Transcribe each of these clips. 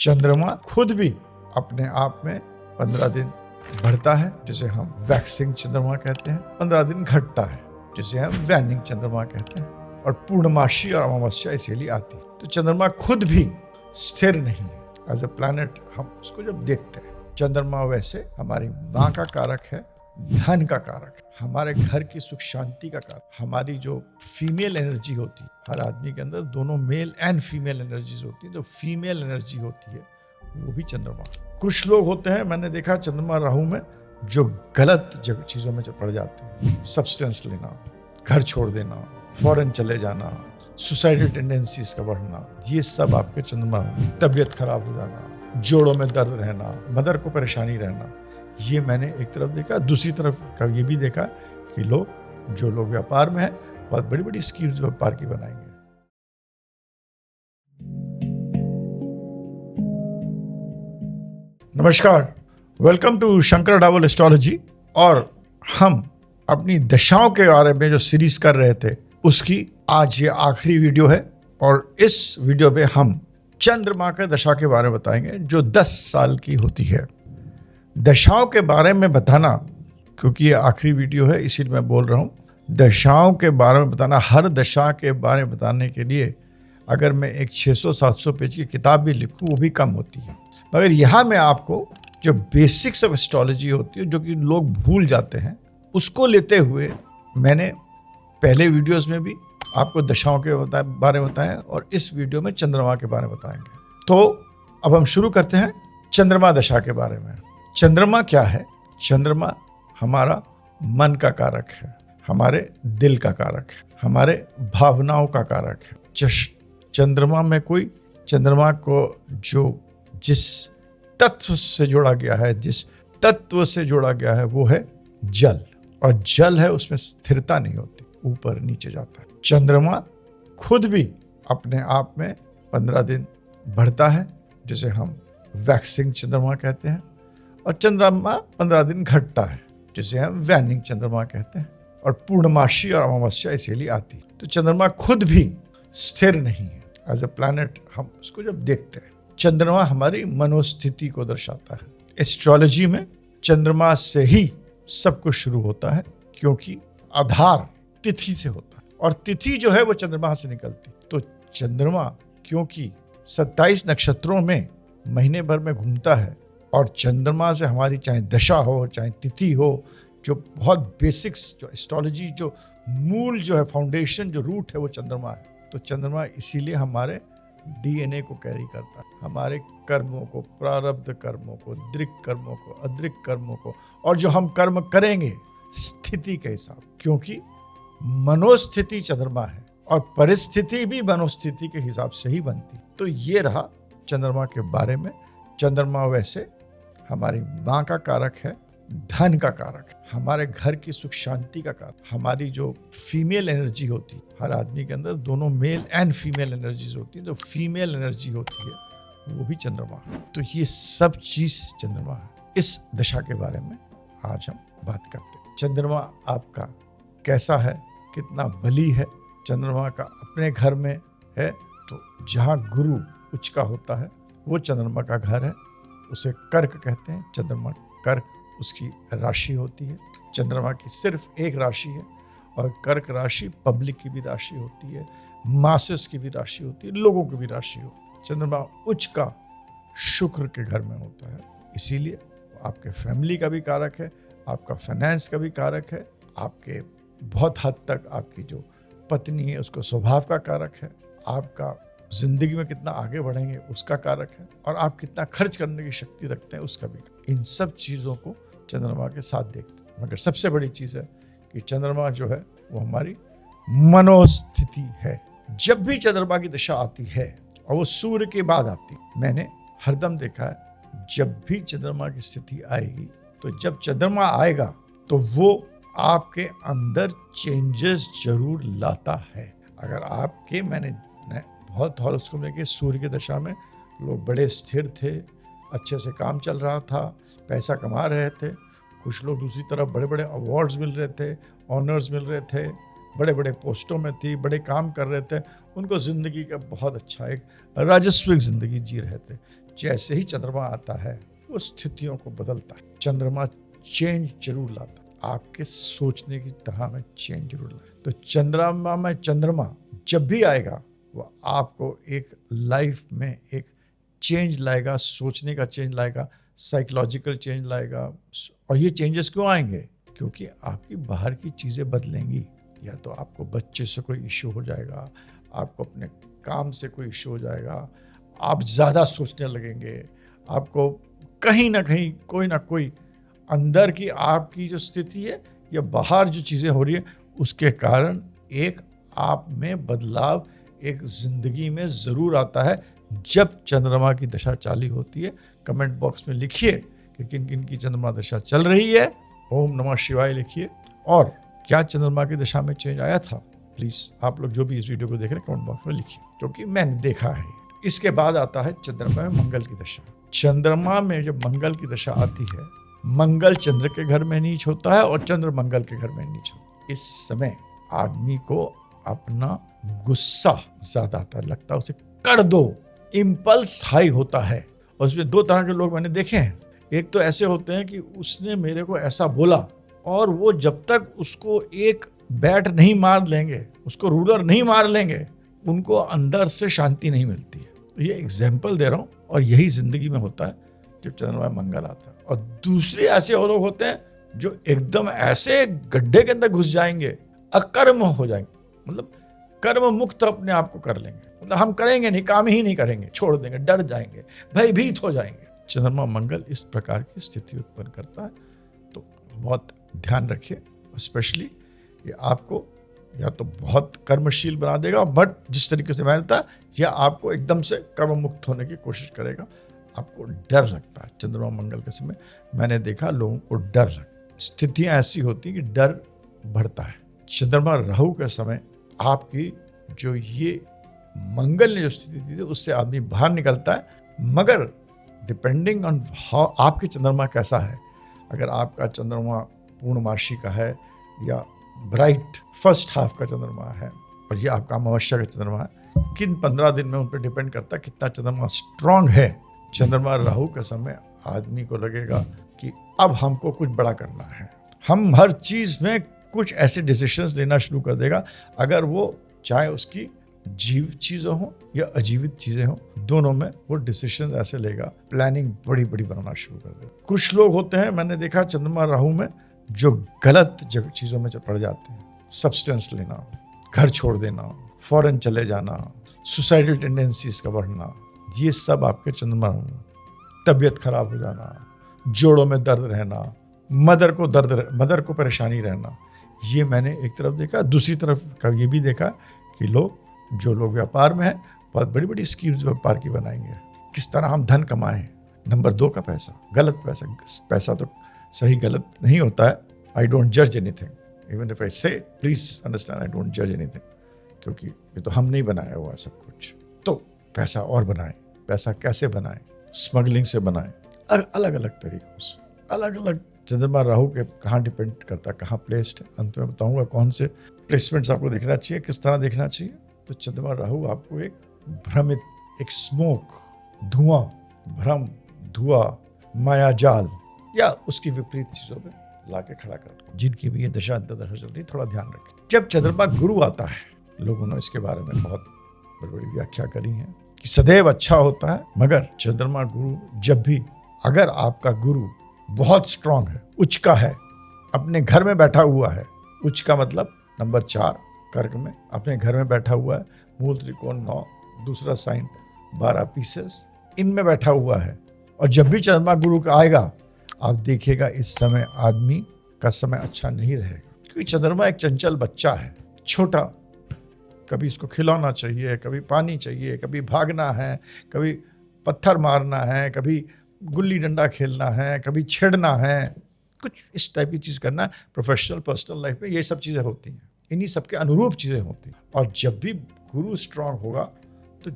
चंद्रमा खुद भी अपने आप में 15 दिन बढ़ता है, जिसे हम वैक्सिंग चंद्रमा कहते हैं। 15 दिन घटता है, जिसे हम वैनिंग चंद्रमा कहते हैं। और पूर्णमासी और अमावस्या इसीलिए आती है। तो चंद्रमा खुद भी स्थिर नहीं है एज ए प्लैनेट। हम उसको जब देखते हैं, चंद्रमा वैसे हमारी माँ का कारक है, धन का कारक है, हमारे घर की सुख शांति का कारक, हमारी जो फीमेल एनर्जी होती है, हर आदमी के अंदर दोनों मेल एंड फीमेल एनर्जीज होती है। तो फीमेल एनर्जी होती है वो भी चंद्रमा। कुछ लोग होते हैं, मैंने देखा चंद्रमा राहु में, जो गलत चीजों में पड़ जाते हैं। सब्सटेंस लेना, घर छोड़ देना, फॉरेन चले जाना, सुसाइडल टेंडेंसीज का बढ़ना, ये सब आपके चंद्रमा। तबीयत खराब हो जाना, जोड़ों में दर्द रहना, मदर को परेशानी रहना, ये मैंने एक तरफ देखा। दूसरी तरफ का ये भी देखा कि जो लोग व्यापार में हैं, बहुत बड़ी बड़ी स्कीम्स व्यापार की बनाएंगे। नमस्कार, वेलकम टू शंकर डावल एस्ट्रोलॉजी। और हम अपनी दशाओं के बारे में जो सीरीज कर रहे थे, उसकी आज ये आखिरी वीडियो है। और इस वीडियो में हम चंद्रमा के दशा के बारे में बताएंगे, जो 10 साल की होती है। दशाओं के बारे में बताना, क्योंकि ये आखिरी वीडियो है इसीलिए मैं बोल रहा हूँ, दशाओं के बारे में बताना, हर दशा के बारे में बताने के लिए अगर मैं एक 600-700 पेज की किताब भी लिखूँ वो भी कम होती है। मगर यहाँ मैं आपको जो बेसिक्स ऑफ एस्ट्रोलॉजी होती है, जो कि लोग भूल जाते हैं, उसको लेते हुए मैंने पहले वीडियोस में भी आपको दशाओं के बारे में बताया और इस वीडियो में चंद्रमा के बारे में बताएंगे। तो अब हम शुरू करते हैं चंद्रमा दशा के बारे में। चंद्रमा क्या है? चंद्रमा हमारा मन का कारक है, हमारे दिल का कारक है, हमारे भावनाओं का कारक है। चंद्रमा में चंद्रमा को जिस तत्व से जोड़ा गया है, जिस तत्व से जोड़ा गया है वो है जल। और जल है, उसमें स्थिरता नहीं होती, ऊपर नीचे जाता है। चंद्रमा खुद भी अपने आप में 15 दिन बढ़ता है, जिसे हम वैक्सिंग चंद्रमा कहते हैं। और चंद्रमा 15 दिन घटता है, जिसे हम वैनिंग चंद्रमा कहते हैं। और पूर्णमासी और अमावस्या इसीलिए आती है। तो चंद्रमा खुद भी स्थिर नहीं है एज ए प्लैनेट। हम उसको जब देखते हैं, चंद्रमा हमारी मनोस्थिति को दर्शाता है। एस्ट्रोलॉजी में चंद्रमा से ही सब कुछ शुरू होता है, क्योंकि आधार तिथि से होता है और तिथि जो है वो चंद्रमा से निकलती। तो चंद्रमा क्योंकि 27 नक्षत्रों में महीने भर में घूमता है, और चंद्रमा से हमारी चाहे दशा हो चाहे तिथि हो, जो बहुत बेसिक्स, जो एस्ट्रोलॉजी, जो मूल जो है, फाउंडेशन, जो रूट है, वो चंद्रमा है। तो चंद्रमा इसीलिए हमारे डीएनए को कैरी करता है, हमारे कर्मों को, प्रारब्ध कर्मों को, दृक् कर्मों को, अदृक् कर्मों को, और जो हम कर्म करेंगे स्थिति के हिसाब, क्योंकि मनोस्थिति चंद्रमा है और परिस्थिति भी मनोस्थिति के हिसाब से ही बनती। तो ये रहा चंद्रमा के बारे में। चंद्रमा वैसे हमारी माँ का कारक है, धन का कारक है, हमारे घर की सुख शांति का कारक, हमारी जो फीमेल एनर्जी होती है, हर आदमी के अंदर दोनों मेल एंड फीमेल एनर्जीज होती है। तो फीमेल एनर्जी होती है वो भी चंद्रमा है। तो ये सब चीज चंद्रमा है। इस दशा के बारे में आज हम बात करते हैं। चंद्रमा आपका कैसा है, कितना बली है? चंद्रमा का अपने घर में है, तो जहाँ गुरु उच्च का होता है वो चंद्रमा का घर है, उसे कर्क कहते हैं। चंद्रमा कर्क उसकी राशि होती है। चंद्रमा की सिर्फ एक राशि है, और कर्क राशि पब्लिक की भी राशि होती है, मासेस की भी राशि होती है, लोगों की भी राशि होती है। चंद्रमा उच्च का शुक्र के घर में होता है, इसीलिए आपके फैमिली का भी कारक है, आपका फाइनेंस का भी कारक है, आपके बहुत हद तक आपकी जो पत्नी है उसको स्वभाव का कारक है, आपका जिंदगी में कितना आगे बढ़ेंगे उसका कारक है, और आप कितना खर्च करने की शक्ति रखते हैं उसका भी। इन सब चीज़ों को चंद्रमा के साथ देखते हैं। मगर सबसे बड़ी चीज़ है कि चंद्रमा जो है वो हमारी मनोस्थिति है। जब भी चंद्रमा की दशा आती है, और वो सूर्य के बाद आती है, मैंने हरदम देखा है, जब भी चंद्रमा की स्थिति आएगी, तो जब चंद्रमा आएगा तो वो आपके अंदर चेंजेस जरूर लाता है। अगर आपके, मैंने बहुत हॉरोस्कोप में कि सूर्य की दशा में लोग बड़े स्थिर थे, अच्छे से काम चल रहा था, पैसा कमा रहे थे। कुछ लोग दूसरी तरफ बड़े बड़े अवार्ड्स मिल रहे थे, ऑनर्स मिल रहे थे, बड़े बड़े पोस्टों में थी, बड़े काम कर रहे थे, उनको जिंदगी का बहुत अच्छा एक राजस्विक जिंदगी जी रहे थे। जैसे ही चंद्रमा आता है वो स्थितियों को बदलता है। चंद्रमा चेंज जरूर लाता है, आपके सोचने की तरह में चेंज जरूर लाता है। तो चंद्रमा जब भी आएगा वो आपको एक लाइफ में एक चेंज लाएगा, सोचने का चेंज लाएगा, साइकोलॉजिकल चेंज लाएगा। और ये चेंजेस क्यों आएंगे? क्योंकि आपकी बाहर की चीज़ें बदलेंगी। या तो आपको बच्चे से कोई इश्यू हो जाएगा, आपको अपने काम से कोई इश्यू हो जाएगा, आप ज़्यादा सोचने लगेंगे, आपको कहीं ना कहीं कोई ना कोई अंदर की आपकी जो स्थिति है या बाहर जो चीज़ें हो रही है उसके कारण एक आप में बदलाव एक ज़िंदगी में ज़रूर आता है जब चंद्रमा की दशा चालू होती है। कमेंट बॉक्स में लिखिए कि किन किन की चंद्रमा दशा चल रही है। ओम नमः शिवाय लिखिए। और क्या चंद्रमा की दशा में चेंज आया था, प्लीज़ आप लोग जो भी इस वीडियो को देख रहे हैं कमेंट बॉक्स में लिखिए, क्योंकि मैंने देखा है। इसके बाद आता है चंद्रमा में मंगल की दशा। चंद्रमा में जब मंगल की दशा आती है, मंगल चंद्र के घर में नीच होता है और चंद्र मंगल के घर में नीच होता है। इस समय आदमी को अपना गुस्सा ज्यादा आता है, लगता है उसे कर दो, इम्पल्स हाई होता है। और उसमें दो तरह के लोग मैंने देखे हैं। एक तो ऐसे होते हैं कि उसने मेरे को ऐसा बोला और वो जब तक उसको एक बैट नहीं मार लेंगे, उसको रूलर नहीं मार लेंगे, उनको अंदर से शांति नहीं मिलती है। तो ये एग्जाम्पल दे रहा हूँ और यही जिंदगी में होता है जब चंद्रमा में मंगल आता है। और दूसरे ऐसे और लोग होते हैं जो एकदम ऐसे गड्ढे के अंदर घुस जाएंगे, अकर्म हो जाएंगे, मतलब कर्म मुक्त अपने आप को कर लेंगे, मतलब हम करेंगे नहीं, काम ही नहीं करेंगे, छोड़ देंगे, डर जाएंगे, भयभीत हो जाएंगे। चंद्रमा मंगल इस प्रकार की स्थिति उत्पन्न करता है। तो बहुत ध्यान रखिए, स्पेशली ये आपको या तो बहुत कर्मशील बना देगा, बट जिस तरीके से मैंने बताया, या आपको एकदम से कर्म मुक्त होने की कोशिश करेगा। आपको डर लगता है चंद्रमा मंगल के समय, मैंने देखा लोगों को डर लगता, स्थितियां ऐसी होती कि डर बढ़ता है। चंद्रमा राहु के समय आपकी जो ये मंगल ने जो स्थिति दी थी उससे आदमी बाहर निकलता है, मगर डिपेंडिंग ऑन हाउ आपके चंद्रमा कैसा है। अगर आपका चंद्रमा पूर्णमासी का है या ब्राइट फर्स्ट हाफ का चंद्रमा है और ये आपका अमावस्या का चंद्रमा है, किन 15 दिन में उन पर डिपेंड करता है कितना चंद्रमा स्ट्रांग है। चंद्रमा राहु के समय आदमी को लगेगा कि अब हमको कुछ बड़ा करना है, हम हर चीज में कुछ ऐसे डिसीजंस लेना शुरू कर देगा। अगर वो चाहे उसकी जीवित चीजें हों या अजीवित चीजें हों, दोनों में वो डिसीजन ऐसे लेगा, प्लानिंग बड़ी बड़ी बनाना शुरू कर देगा। कुछ लोग होते हैं मैंने देखा चंद्रमा राहु में जो गलत चीजों में पड़ जाते हैं, सब्सटेंस लेना, घर छोड़ देना, फॉरेन चले जाना, सुसाइडल टेंडेंसीज का बढ़ना, ये सब आपके चंद्रमा राहु में। तबीयत खराब हो जाना, जोड़ों में दर्द रहना, मदर को परेशानी रहना, ये मैंने एक तरफ देखा। दूसरी तरफ का ये भी देखा कि जो लोग व्यापार में हैं बहुत बड़ी बड़ी स्कीम्स व्यापार की बनाएंगे, किस तरह हम धन कमाएं। नंबर 2 का पैसा, गलत पैसा तो सही गलत नहीं होता है। आई डोंट जज एनीथिंग, इवन इफ आई से, प्लीज अंडरस्टैंड, आई डोंट जज एनीथिंग, क्योंकि ये तो हम नहीं बनाया हुआ सब कुछ। तो पैसा और बनाएं, पैसा कैसे बनाएं, स्मगलिंग से बनाएं, अलग अलग तरीकों से, अलग अलग। चंद्रमा राहु के कहाँ डिपेंड करता है, कहाँ प्लेस्ड है, अंत में बताऊंगा कौन से प्लेसमेंट्स आपको देखना चाहिए, किस तरह देखना चाहिए। तो चंद्रमा राहु आपको एक भ्रमित, एक स्मोक, धुआं, भ्रम, धुआं, मायाजाल या उसकी विपरीत चीजों में लाके खड़ा कर, जिनकी भी ये दशा अंतर्दशा चल रही, थोड़ा ध्यान रखें। जब चंद्रमा गुरु आता है, लोगों ने इसके बारे में बहुत बड़ी बड़ी व्याख्या करी है कि सदैव अच्छा होता है, मगर चंद्रमा गुरु जब भी, अगर आपका गुरु बहुत स्ट्रांग है, उच्च का है, अपने घर में बैठा हुआ है, उच्च का मतलब नंबर 4 कर्क में अपने घर में बैठा हुआ है, मूल त्रिकोण 9, दूसरा साइन 12 पीसेस, इनमें बैठा हुआ है, और जब भी चंद्रमा गुरु का आएगा आप देखिएगा इस समय आदमी का समय अच्छा नहीं रहेगा, क्योंकि चंद्रमा एक चंचल बच्चा है, छोटा, कभी इसको खिलौना चाहिए, कभी पानी चाहिए, कभी भागना है, कभी पत्थर मारना है, कभी गुल्ली डंडा खेलना है, कभी छेड़ना है, कुछ इस टाइप की चीज़ करना है। प्रोफेशनल पर्सनल लाइफ में ये सब चीज़ें होती हैं, इन्हीं सब के अनुरूप चीज़ें होती हैं। और जब भी गुरु स्ट्रांग होगा तो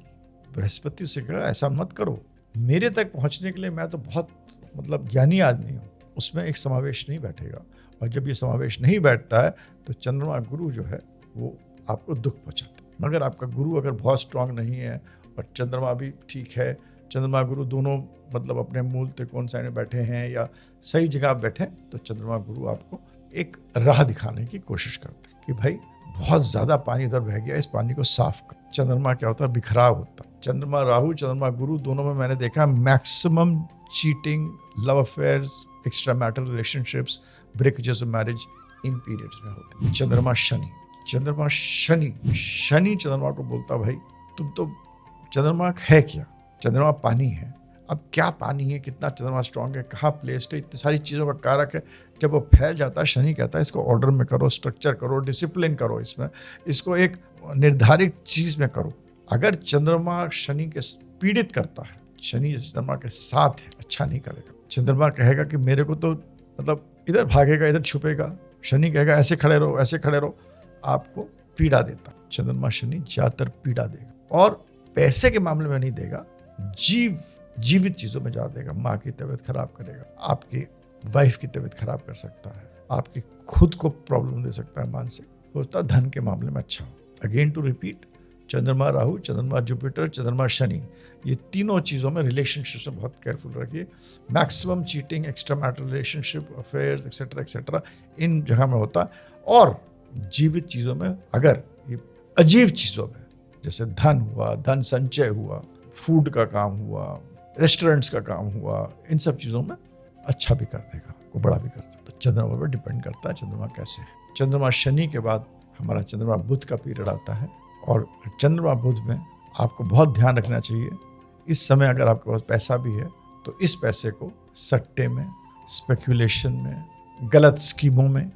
बृहस्पति से कहा ऐसा मत करो, मेरे तक पहुंचने के लिए मैं तो बहुत मतलब ज्ञानी आदमी हूँ, उसमें एक समावेश नहीं बैठेगा। और जब ये समावेश नहीं बैठता है तो चंद्रमा गुरु जो है वो आपको दुख पहुंचाते हैं। मगर आपका गुरु अगर बहुत स्ट्रांग नहीं है और चंद्रमा भी ठीक है, चंद्रमा गुरु दोनों मतलब अपने मूल त्रिकोण साइन में बैठे हैं या सही जगह बैठे हैं, तो चंद्रमा गुरु आपको एक राह दिखाने की कोशिश करते हैं कि भाई बहुत ज्यादा पानी इधर बह गया, इस पानी को साफ कर। चंद्रमा क्या होता है? बिखराव होता है। चंद्रमा राहु, चंद्रमा गुरु दोनों में मैंने देखा maximum cheating, love affairs, extra marital relationships, breakages of marriage in periods में होते हैं। चंद्रमा शनि, चंद्रमा शनि, शनि चंद्रमा को बोलता भाई तुम तो, चंद्रमा है क्या? चंद्रमा पानी है। अब क्या पानी है, कितना चंद्रमा स्ट्रांग है, कहाँ प्लेस्ड है, इतनी सारी चीज़ों का कारक है। जब वो फैल जाता है, शनि कहता है इसको ऑर्डर में करो, स्ट्रक्चर करो, डिसिप्लिन करो, इसको एक निर्धारित चीज़ में करो। अगर चंद्रमा शनि के पीड़ित करता है, शनि चंद्रमा के साथ है, अच्छा नहीं करेगा। चंद्रमा कहेगा कि मेरे को तो मतलब इधर भागेगा, इधर छुपेगा। शनि कहेगा ऐसे खड़े रहो, ऐसे खड़े रहो, आपको पीड़ा देता। चंद्रमा शनि ज़्यादातर पीड़ा देगा और पैसे के मामले में नहीं देगा, जीवित चीज़ों में जा देगा। माँ की तबीयत खराब करेगा, आपकी वाइफ की तबीयत खराब कर सकता है, आपकी खुद को प्रॉब्लम दे सकता है मानसिक। होता धन के मामले में अच्छा। अगेन टू रिपीट, चंद्रमा राहु, चंद्रमा जुपिटर, चंद्रमा शनि, ये तीनों चीज़ों में रिलेशनशिप में बहुत केयरफुल रखिए। Maximum cheating, extra marital relationship, affairs etcetera etcetera इन जगह में होता है। और जीवित चीज़ों में, अगर ये अजीब चीज़ों में जैसे धन हुआ, धन संचय हुआ, फूड का काम हुआ, रेस्टोरेंट्स का काम हुआ, इन सब चीज़ों में अच्छा भी कर देगा, को बड़ा भी कर सकता है। चंद्रमा पर डिपेंड करता है चंद्रमा कैसे है। चंद्रमा शनि के बाद हमारा चंद्रमा बुध का पीरियड आता है और चंद्रमा बुध में आपको बहुत ध्यान रखना चाहिए। इस समय अगर आपके पास पैसा भी है तो इस पैसे को सट्टे में, स्पेक्यूलेशन में, गलत स्कीमों में,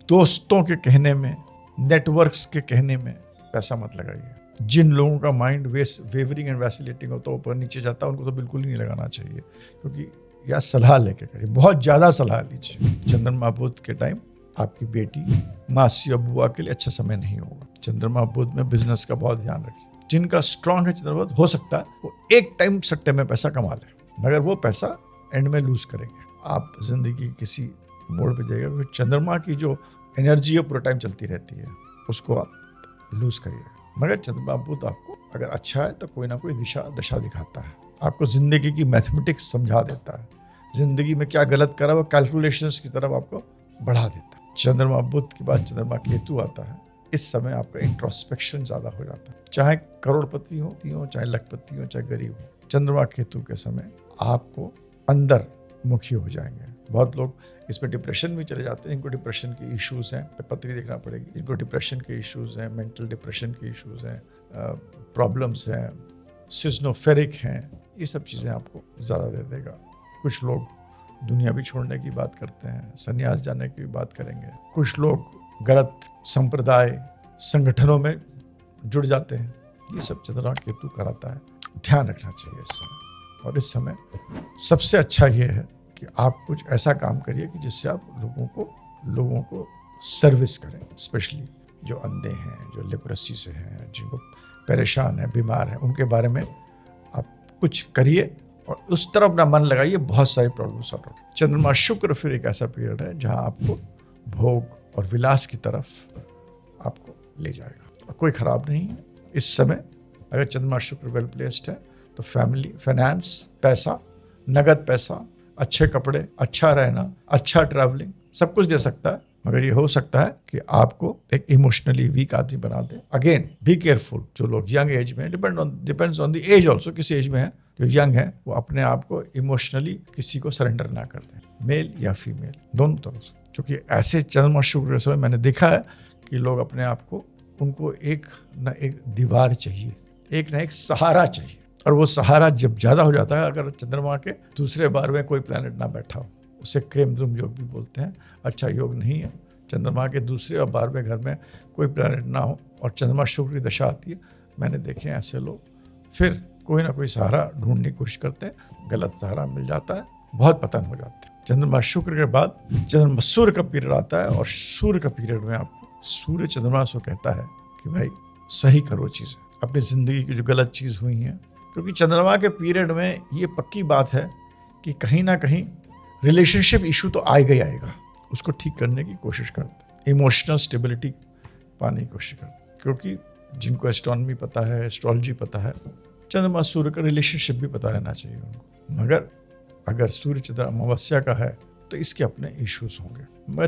दोस्तों के कहने में, नेटवर्क्स के कहने में पैसा मत लगाइए। जिन लोगों का माइंड वेवरिंग एंड वैसिलेटिंग होता है, ऊपर नीचे जाता है, उनको तो बिल्कुल ही नहीं लगाना चाहिए, क्योंकि या सलाह लेके करिए, बहुत ज़्यादा सलाह लीजिए। चंद्रमा बुध के टाइम आपकी बेटी, मासी और बुआ के लिए अच्छा समय नहीं होगा। चंद्रमा बुध में बिजनेस का बहुत ध्यान रखिए। जिनका स्ट्रांग है चंद्रमा बुध, हो सकता है वो एक टाइम सट्टे में पैसा कमा ले, मगर वो पैसा एंड में लूज करेंगे। आप जिंदगी किसी मोड़ पे जाइएगा, क्योंकि चंद्रमा की जो एनर्जी है पूरा टाइम चलती रहती है, उसको आप लूज करिएगा। मगर चंद्रमा बुध आपको अगर अच्छा है तो कोई ना कोई दशा दिखाता है, आपको जिंदगी की मैथमेटिक्स समझा देता है, जिंदगी में क्या गलत करा वो कैलकुलेशंस की तरफ आपको बढ़ा देता है। चंद्रमा बुध के बाद चंद्रमा केतु आता है। इस समय आपका इंट्रोस्पेक्शन ज़्यादा हो जाता है, चाहे करोड़पति हो, चाहे लखपति हो, चाहे गरीब हो। चंद्रमा केतु के समय आपको अंदर मुखी हो जाएंगे। बहुत लोग इसमें डिप्रेशन में चले जाते हैं, इनको डिप्रेशन के इश्यूज़ हैं, पत्री देखना पड़ेगी, इनको डिप्रेशन के इश्यूज़ हैं, मेंटल डिप्रेशन के इश्यूज़ हैं, प्रॉब्लम्स हैं, सिज्नोफेरिक हैं, ये सब चीज़ें आपको ज़्यादा दे देगा। कुछ लोग दुनिया भी छोड़ने की बात करते हैं, संन्यास जाने की भी बात करेंगे। कुछ लोग गलत संप्रदाय संगठनों में जुड़ जाते हैं। ये सब चंद्रमा केतु कराता है, ध्यान रखना चाहिए इस समय। और इस समय सबसे अच्छा ये है कि आप कुछ ऐसा काम करिए कि जिससे आप लोगों को सर्विस करें, स्पेशली जो अंधे हैं, जो लेप्रेसी से हैं, जिनको परेशान है, बीमार हैं, उनके बारे में आप कुछ करिए और उस तरफ अपना मन लगाइए, बहुत सारी प्रॉब्लम सॉल्व हो। चंद्रमा शुक्र फिर एक ऐसा पीरियड है जहां आपको भोग और विलास की तरफ आपको ले जाएगा और कोई खराब नहीं है। इस समय अगर चंद्रमा शुक्र वेल प्लेस्ड है तो फैमिली, फाइनेंस, पैसा, नगद पैसा, अच्छे कपड़े, अच्छा रहना, अच्छा ट्रैवलिंग, सब कुछ दे सकता है। मगर ये हो सकता है कि आपको एक इमोशनली वीक आदमी बना दे। Again B careful. जो लोग यंग एज में, depends on the age also, किस एज में है, जो यंग है वो अपने आप को इमोशनली किसी को सरेंडर ना कर दें, मेल या फीमेल दोनों तरफ से। क्योंकि ऐसे चंद्रमा शुक्र समय मैंने देखा है कि लोग अपने आप को, उनको एक ना एक दीवार चाहिए, एक ना एक सहारा चाहिए। और वो सहारा जब ज़्यादा हो जाता है, अगर चंद्रमा के दूसरे बार में कोई प्लैनेट ना बैठा हो, उसे क्रेमजुम योग भी बोलते हैं, अच्छा योग नहीं है। चंद्रमा के दूसरे और 12वें घर में कोई प्लैनेट ना हो और चंद्रमा शुक्र की दशा आती है, मैंने देखे ऐसे लोग फिर कोई ना कोई सहारा ढूंढने की कोशिश करते हैं, गलत सहारा मिल जाता है, बहुत पतन हो जाते हैं। चंद्रमा शुक्र के बाद चंद्रमा सूर्य का पीरियड आता है और सूर्य का पीरियड में आपको सूर्य चंद्रमा से कहता है कि भाई सही करो चीज़ें, अपनी ज़िंदगी की जो गलत चीज़ हुई हैं। क्योंकि चंद्रमा के पीरियड में ये पक्की बात है कि कहीं ना कहीं रिलेशनशिप इशू तो आएगा ही आएगा, उसको ठीक करने की कोशिश करते हैं। इमोशनल स्टेबिलिटी पाने की कोशिश करते हैं, क्योंकि जिनको एस्ट्रोनॉमी पता है, एस्ट्रोलॉजी पता है, चंद्रमा सूर्य का रिलेशनशिप भी पता रहना चाहिए उनको। मगर अगर सूर्य चंद्र अमावस्या का है तो इसके अपने इश्यूज होंगे। मगर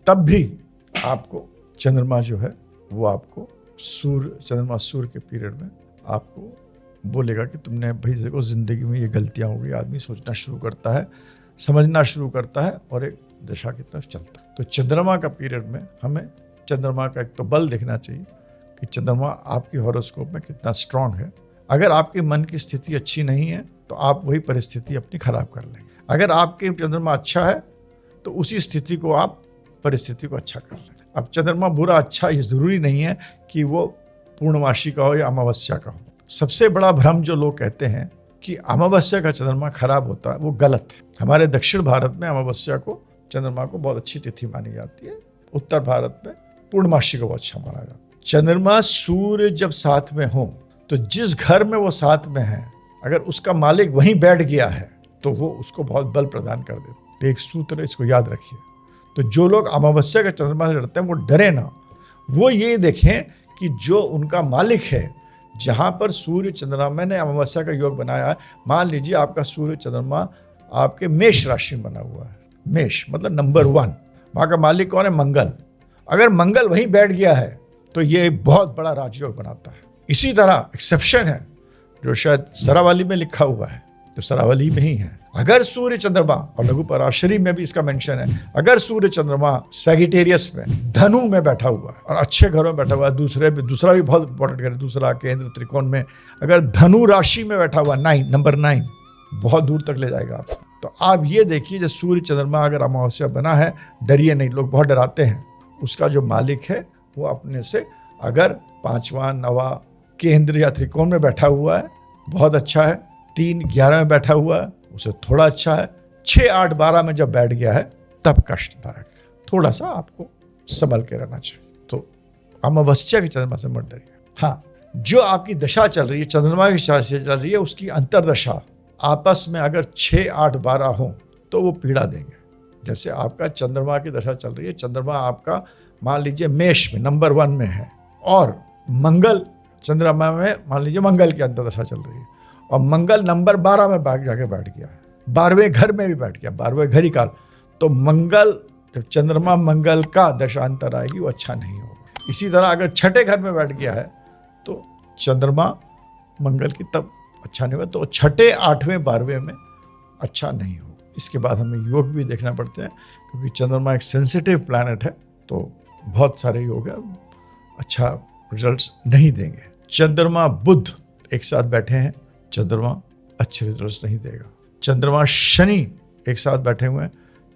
तब भी आपको चंद्रमा जो है वो आपको चंद्रमा सूर्य के पीरियड में आपको बोलेगा कि तुमने भाई देखो जिंदगी में ये गलतियां हो गई। आदमी सोचना शुरू करता है, समझना शुरू करता है और एक दिशा की तरफ चलता है। तो चंद्रमा का पीरियड में हमें चंद्रमा का एक तो बल देखना चाहिए कि चंद्रमा आपकी हॉरोस्कोप में कितना स्ट्रांग है। अगर आपके मन की स्थिति अच्छी नहीं है तो आप वही परिस्थिति अपनी खराब कर लेंगे। अगर आपके चंद्रमा अच्छा है तो उसी स्थिति को आप परिस्थिति को अच्छा कर लेंगे। अब चंद्रमा बुरा अच्छा ये जरूरी नहीं है कि वो पूर्णमासी का हो या अमावस्या का हो। सबसे बड़ा भ्रम जो लोग कहते हैं कि अमावस्या का चंद्रमा खराब होता है, वो गलत है। हमारे दक्षिण भारत में अमावस्या को चंद्रमा को बहुत अच्छी तिथि मानी जाती है, उत्तर भारत में पूर्णमासी को बहुत अच्छा माना जाता है। चंद्रमा सूर्य जब साथ में हो तो जिस घर में वो साथ में है अगर उसका मालिक वहीं बैठ गया है तो वो उसको बहुत बल प्रदान कर देता है। एक सूत्र है, इसको याद रखिए। तो जो लोग अमावस्या का चंद्रमा से डरते हैं वो डरे ना, वो ये देखें कि जो उनका मालिक है, जहाँ पर सूर्य चंद्रमा ने अमावस्या का योग बनाया है, मान लीजिए आपका सूर्य चंद्रमा आपके मेष राशि में बना हुआ है, मेष मतलब नंबर 1, वहाँ का मालिक कौन है? मंगल। अगर मंगल वहीं बैठ गया है तो ये बहुत बड़ा राजयोग बनाता है। इसी तरह एक्सेप्शन है जो शायद सरावली में लिखा हुआ है, जो सरावली में ही है। अगर सूर्य चंद्रमा, और लघु पराशरी में भी इसका मेंशन है, अगर सूर्य चंद्रमा सैगिटेरियस में धनु में बैठा हुआ है और अच्छे घरों में बैठा हुआ है, दूसरा भी बहुत इंपॉर्टेंट है, दूसरा केंद्र त्रिकोण में अगर धनु राशि में बैठा हुआ, नंबर 9 बहुत दूर तक ले जाएगा आप। तो आप ये देखिए, जब सूर्य चंद्रमा अगर अमावस्या बना है, डरिए नहीं। लोग बहुत डराते हैं। उसका जो मालिक है वो अपने से अगर 5वां 9वां केंद्र या त्रिकोण में बैठा हुआ है, बहुत अच्छा है। 3 11 में बैठा हुआ है, उसे थोड़ा अच्छा है। 6 8 12 में जब बैठ गया है तब कष्टदायक, थोड़ा सा आपको संभल के रहना चाहिए। तो अमावस्या के चंद्रमा से मत डरिए। हाँ, जो आपकी दशा चल रही है, चंद्रमा की दशा से चल रही है, उसकी अंतरदशा आपस में अगर 6 8 12 हो तो वो पीड़ा देंगे। जैसे आपका चंद्रमा की दशा चल रही है, चंद्रमा आपका मान लीजिए मेष में नंबर 1 में है और मंगल चंद्रमा में मान लीजिए मंगल की अंतरदशा चल रही है और मंगल नंबर 12 में जाके बैठ गया है, 12वें घर में भी बैठ गया, 12वें घर ही काल। तो मंगल, जब चंद्रमा मंगल का दशांतर आएगी वो अच्छा नहीं होगा। इसी तरह अगर 6ठे घर में बैठ गया है तो चंद्रमा मंगल की तब अच्छा नहीं होगा, तो 6ठे 8वें 12वें में अच्छा नहीं होगा। इसके बाद हमें योग भी देखना पड़ते हैं क्योंकि चंद्रमा एक सेंसिटिव प्लैनेट है, तो बहुत सारे योग अच्छा रिजल्ट्स नहीं देंगे। चंद्रमा बुध एक साथ बैठे हैं, चंद्रमा अच्छे रिजल्ट्स नहीं देगा। चंद्रमा शनि एक साथ बैठे हुए हैं,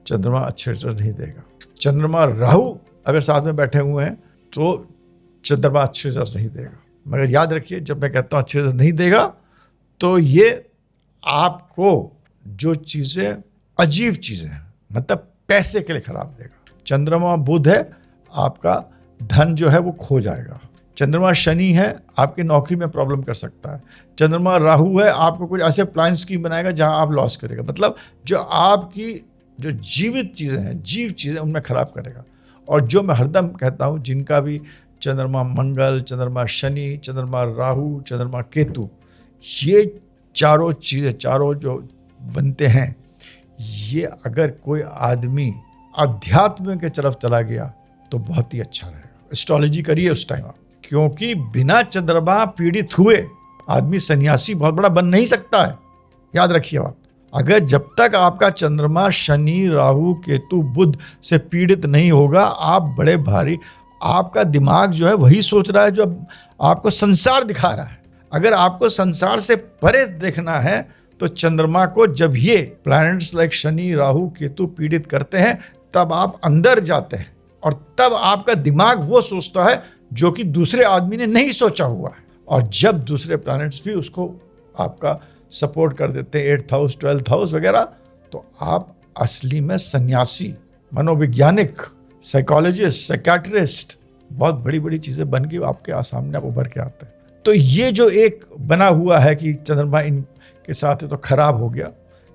चंद्रमा अच्छे रिजल्ट नहीं देगा। चंद्रमा राहु अगर साथ में बैठे हुए हैं तो चंद्रमा अच्छे रिजल्ट नहीं देगा। मगर याद रखिए, जब मैं कहता हूँ अच्छे रिजल्ट नहीं देगा तो ये आपको जो चीज़ें अजीब चीज़ें हैं, मतलब पैसे के लिए खराब देगा। चंद्रमा बुध है, आपका धन जो है वो खो जाएगा। चंद्रमा शनि है, आपकी नौकरी में प्रॉब्लम कर सकता है। चंद्रमा राहु है, आपको कुछ ऐसे प्लान स्कीम बनाएगा जहां आप लॉस करेगा। मतलब जो आपकी जो जीवित चीज़ें हैं, जीव चीज़ें, उनमें खराब करेगा। और जो मैं हरदम कहता हूं, जिनका भी चंद्रमा मंगल, चंद्रमा शनि, चंद्रमा राहु, चंद्रमा केतु, ये चारों चीज़ें, चारों जो बनते हैं, ये अगर कोई आदमी अध्यात्म के तरफ चला गया तो बहुत ही अच्छा रहेगा। एस्ट्रोलॉजी करिए उस टाइम आप, क्योंकि बिना चंद्रमा पीड़ित हुए आदमी सन्यासी बहुत बड़ा बन नहीं सकता है। याद रखिए बात, अगर जब तक आपका चंद्रमा शनि राहु केतु बुध से पीड़ित नहीं होगा, आप बड़े भारी, आपका दिमाग जो है वही सोच रहा है जो आपको संसार दिखा रहा है। अगर आपको संसार से परे देखना है तो चंद्रमा को जब ये प्लैनेट्स लाइक शनि राहु केतु पीड़ित करते हैं तब आप अंदर जाते हैं और तब आपका दिमाग वो सोचता है जो कि दूसरे आदमी ने नहीं सोचा हुआ है। और जब दूसरे प्लैनेट्स भी उसको आपका सपोर्ट कर देते हैं, 8th हाउस 12th हाउस वगैरह, तो आप असली में सन्यासी, मनोवैज्ञानिक, साइकोलॉजिस्ट, साइकियाट्रिस्ट, बहुत बड़ी बड़ी चीज़ें बन के आपके सामने आप उभर के आते हैं। तो ये जो एक बना हुआ है कि चंद्रमा इनके साथ है तो खराब हो गया,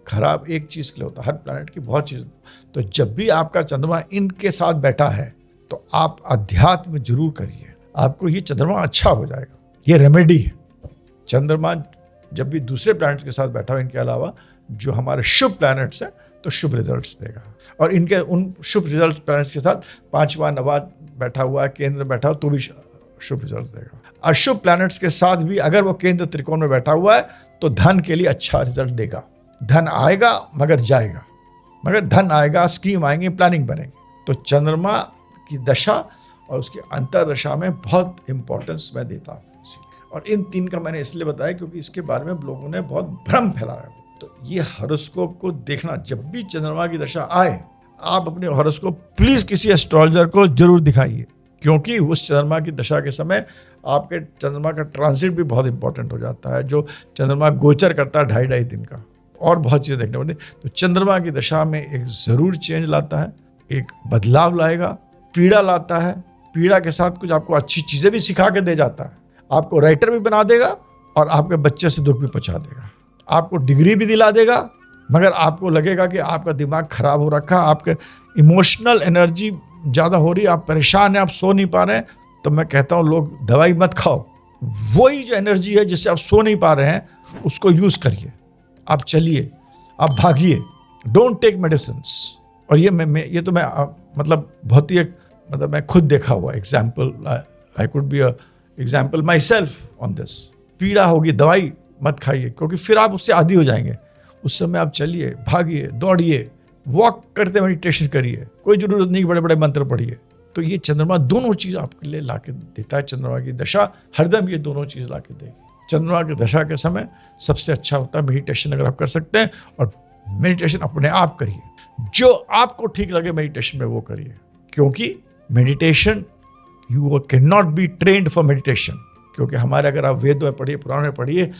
खराब एक चीज़ के लिए होता है, हर प्लैनेट की बहुत चीज़। तो जब भी आपका चंद्रमा इनके साथ बैठा है तो आप अध्यात्म जरूर करिए, आपको ये चंद्रमा अच्छा हो जाएगा। ये रेमेडी है। चंद्रमा जब भी दूसरे प्लैनेट्स के साथ बैठा हो, इनके अलावा जो हमारे शुभ प्लैनेट्स हैं, तो शुभ रिजल्ट्स देगा। और इनके उन शुभ रिजल्ट प्लैनेट्स के साथ 5वां नवा बैठा हुआ है, केंद्र बैठा हो, तो भी शुभ रिजल्ट्स देगा। अशुभ प्लैनेट्स के साथ भी अगर वो केंद्र त्रिकोण में बैठा हुआ है तो धन के लिए अच्छा रिजल्ट देगा। धन आएगा मगर जाएगा, मगर धन आएगा, स्कीम आएंगे, प्लानिंग बनेगी। तो चंद्रमा की दशा और उसकी अंतरदशा में बहुत इंपॉर्टेंस मैं देता हूँ। और इन 3 का मैंने इसलिए बताया क्योंकि इसके बारे में लोगों ने बहुत भ्रम फैलाया। तो ये हॉरोस्कोप को देखना, जब भी चंद्रमा की दशा आए, आप अपने हॉरोस्कोप प्लीज किसी एस्ट्रोलॉजर को जरूर दिखाइए, क्योंकि उस चंद्रमा की दशा के समय आपके चंद्रमा का ट्रांजिट भी बहुत इंपॉर्टेंट हो जाता है। जो चंद्रमा गोचर करता है 2.5 दिन का, और बहुत चीज़ें देखने पड़ती। तो चंद्रमा की दशा में एक ज़रूर चेंज लाता है, एक बदलाव लाएगा, पीड़ा लाता है। पीड़ा के साथ कुछ आपको अच्छी चीज़ें भी सिखा के दे जाता है। आपको राइटर भी बना देगा और आपके बच्चे से दुख भी पहुँचा देगा। आपको डिग्री भी दिला देगा, मगर आपको लगेगा कि आपका दिमाग खराब हो रखा, आपके इमोशनल एनर्जी ज़्यादा हो रही है, आप परेशान हैं, आप सो नहीं पा रहे हैं। तो मैं कहता हूँ लोग दवाई मत खाओ, वही जो एनर्जी है जिससे आप सो नहीं पा रहे हैं उसको यूज़ करिए। आप चलिए, आप भागिए, डोंट टेक मेडिसिन। और ये तो मैं मतलब बहुत ही मतलब मैं खुद देखा हुआ example, I could be a example my self on this. पीड़ा होगी, दवाई मत खाइए, क्योंकि फिर आप उससे आदी हो जाएंगे। उस समय आप चलिए, भागिए, दौड़िए, वॉक करते मेडिटेशन करिए, कोई जरूरत नहीं बड़े बड़े मंत्र पढ़िए। तो ये चंद्रमा दोनों चीज़ आपके लिए ला के देता है। चंद्रमा की दशा हरदम ये दोनों चीज़ ला के देगी। चंद्रमा की दशा के समय सबसे अच्छा होता है मेडिटेशन, अगर आप कर सकते हैं, और मेडिटेशन अपने आप करिए, जो आपको ठीक लगे मेडिटेशन में वो करिए, क्योंकि meditation you can not be trained for meditation. क्योंकि हमारे अगर आप वेद में पढ़िए, पुराण में पढ़िए,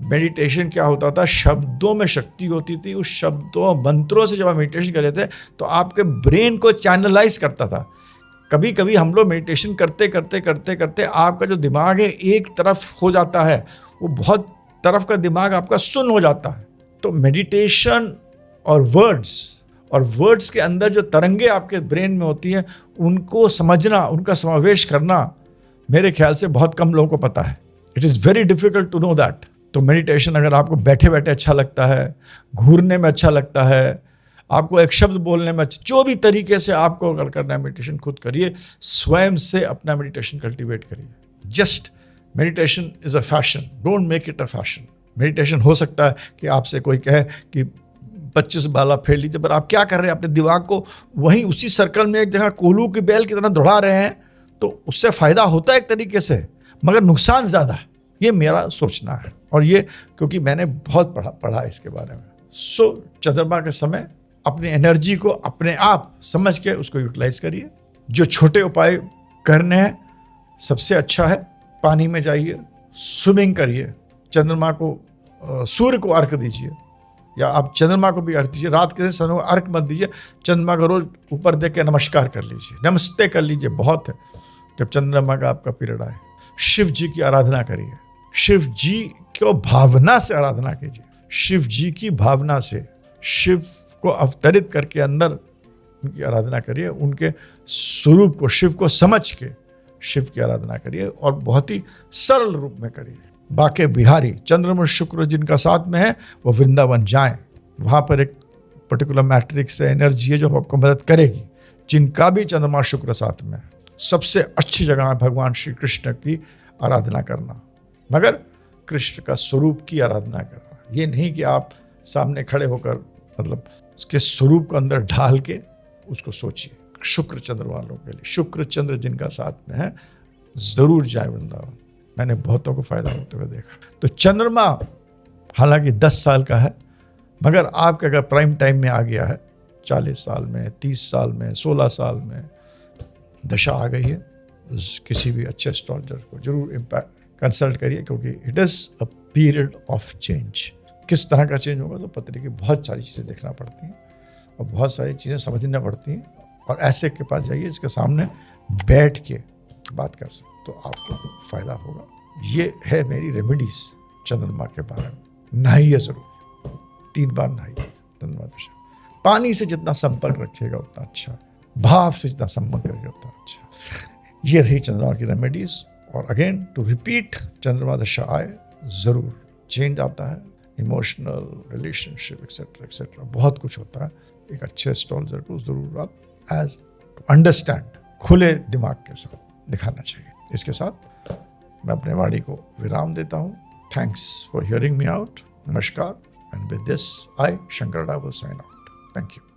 मेडिटेशन क्या होता था, शब्दों में शक्ति होती थी। उस शब्दों मंत्रों से जब आप मेडिटेशन कर रहे थे तो आपके ब्रेन को चैनलाइज करता था। कभी कभी हम लोग मेडिटेशन करते करते करते करते आपका जो दिमाग है एक तरफ हो जाता है, वो बहुत तरफ का दिमाग आपका सुन्न हो जाता है। तो मेडिटेशन और वर्ड्स के अंदर जो तरंगे आपके ब्रेन में होती हैं, उनको समझना, उनका समावेश करना मेरे ख्याल से बहुत कम लोगों को पता है। It is very difficult to know that. तो मेडिटेशन अगर आपको बैठे बैठे अच्छा लगता है, घूरने में अच्छा लगता है, आपको एक शब्द बोलने में, जो भी तरीके से आपको अगर करना है मेडिटेशन, खुद करिए, स्वयं से अपना मेडिटेशन कल्टीवेट करिए। Just meditation is a fashion, don't make it a fashion. Meditation हो सकता है कि आपसे कोई कहे कि 25 बाला फेर लीजिए, पर आप क्या कर रहे हैं, अपने दिमाग को वहीं उसी सर्कल में एक जगह कोल्हू की बैल की तरह दौड़ा रहे हैं। तो उससे फ़ायदा होता है एक तरीके से, मगर नुकसान ज़्यादा है। ये मेरा सोचना है, और ये क्योंकि मैंने बहुत पढ़ा इसके बारे में। सो चंद्रमा के समय अपनी एनर्जी को अपने आप समझ के उसको यूटिलाइज करिए। जो छोटे उपाय करने हैं, सबसे अच्छा है पानी में जाइए, स्विमिंग करिए, चंद्रमा को सूर्य को अर्घ दीजिए, या आप चंद्रमा को भी अर्घ दीजिए। रात के समय अर्घ मत दीजिए, चंद्रमा का रोज ऊपर देख के नमस्कार कर लीजिए, नमस्ते कर लीजिए, बहुत है। जब चंद्रमा का आपका पीरियड आए, शिव जी की आराधना करिए, शिव जी को भावना से आराधना कीजिए, शिव जी की भावना से, शिव को अवतरित करके अंदर उनकी आराधना करिए, उनके स्वरूप को, शिव को समझ के शिव की आराधना करिए, और बहुत ही सरल रूप में करिए। बाके बिहारी, चंद्रमा शुक्र जिनका साथ में है वो वृंदावन जाएं, वहाँ पर एक पर्टिकुलर मैट्रिक्स है, एनर्जी है जो आपको मदद करेगी। जिनका भी चंद्रमा शुक्र साथ में है, सबसे अच्छी जगह है भगवान श्री कृष्ण की आराधना करना, मगर कृष्ण का स्वरूप की आराधना करना। ये नहीं कि आप सामने खड़े होकर मतलब उसके स्वरूप को अंदर ढाल के उसको सोचिए। शुक्र चंद्र वालों के लिए, शुक्र चंद्र जिनका साथ में है, जरूर जाए वृंदावन। मैंने बहुतों को फायदा होते हुए देखा। तो चंद्रमा हालांकि 10 साल का है, मगर आपके अगर प्राइम टाइम में आ गया है, 40 साल में, 30 साल में, 16 साल में दशा आ गई है, किसी भी अच्छे एस्ट्रोलॉजर को जरूर कंसल्ट करिए, क्योंकि it is a period of change. किस तरह का चेंज होगा तो पत्र की बहुत सारी चीज़ें देखना पड़ती हैं और बहुत सारी चीज़ें समझना पड़ती हैं, और ऐसे के पास जाइए इसके सामने बैठ के बात कर सकते, तो आपको फ़ायदा होगा। ये है मेरी रेमेडीज चंद्रमा के बारे में। नहाइए ज़रूर, 3 बार नहाइए चंद्रमा दशा। पानी से जितना संपर्क रखिएगा उतना अच्छा। भाव से जितना संबंध करके होता है अच्छा। ये रही चंद्रमा की रेमेडीज। और अगेन टू रिपीट, चंद्रमा दशा आए जरूर चेंज आता है, इमोशनल, रिलेशनशिप एक्सेट्रा एक्सेट्रा, बहुत कुछ होता है। एक अच्छे एस्ट्रोलॉजर को जरूर आप एज अंडरस्टैंड खुले दिमाग के साथ दिखाना चाहिए। इसके साथ मैं अपने वाणी को विराम देता हूँ। Thanks for hearing me out. नमस्कार। And with this I Shankar Dawar sign out. Thank you.